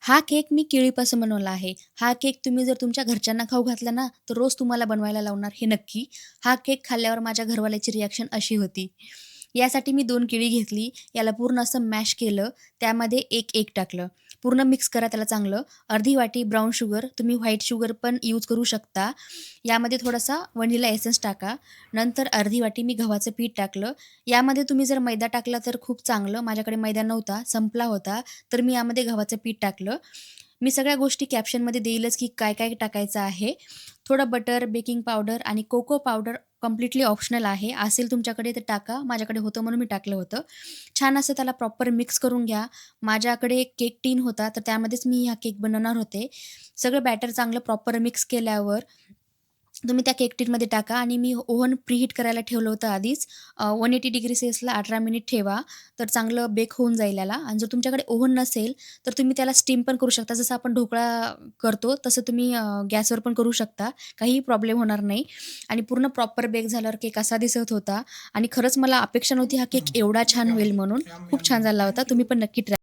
हा केक मी केळीपासून बनवला आहे. हा केक तुम्ही जर तुमच्या घरच्यांना खाऊ घातला ना, तर रोज तुम्हाला बनवायला लावणार हे नक्की. हा केक खाल्ल्यावर माझ्या घरवाल्याची रिएक्शन अशी होती. यासाठी मी 2 केळी घेतली, याला पूर्ण असं मॅश केलं, त्यामध्ये 1 एग टाकलं. पूर्ण मिक्स करा त्याला चांगलं. अर्धी वाटी ब्राउन शुगर, तुम्ही व्हाईट शुगर पण यूज करू शकता. यामध्ये थोडासा व्हॅनिला एसेन्स टाका. नंतर अर्धी वाटी मी गव्हाचं पीठ टाकलं. यामध्ये तुम्ही जर मैदा टाकला तर खूप चांगलं. माझ्याकडे मैदा नव्हता, संपला होता. तर मी यामध्ये गव्हाचं पीठ टाकलं. मी सगळ्या गोष्टी कॅप्शनमध्ये देईलच, की काय-काय टाकायचं आहे. थोडं बटर, बेकिंग पावडर आणि कोको पावडर कंप्लीटली ऑप्शनल आहे. असेल तुमच्याकडे तर टाका. माझ्याकडे होतं म्हणून मी टाकलं होतं. छान असं त्याला प्रॉपर मिक्स करून घ्या. माझ्याकडे एक केक टीन होता, तर त्यामध्येच मी हा केक बनवणार होते. सगळं बॅटर चांगलं प्रॉपर मिक्स केल्यावर तुम्ही त्या केक टिनमध्ये टाका आणि मी ओव्हन प्रीहीट करायला ठेवलं होतं आधीच. 180 डिग्री सेल्सिअसला 18 मिनिट ठेवा, तर चांगलं बेक होऊन जाईल याला. आणि जर तुमच्याकडे ओव्हन नसेल, तर तुम्ही त्याला स्टीम पण करू शकता. जसं आपण ढोकळा करतो, तसं तुम्ही गॅसवर पण करू शकता. काहीही प्रॉब्लेम होणार नाही. आणि पूर्ण प्रॉपर बेक झाल्यावर केक असा दिसत होता आणि खरंच मला अपेक्षा नव्हती हा केक एवढा छान होईल म्हणून. खूप छान झाला होता. तुम्ही पण नक्की ट्राय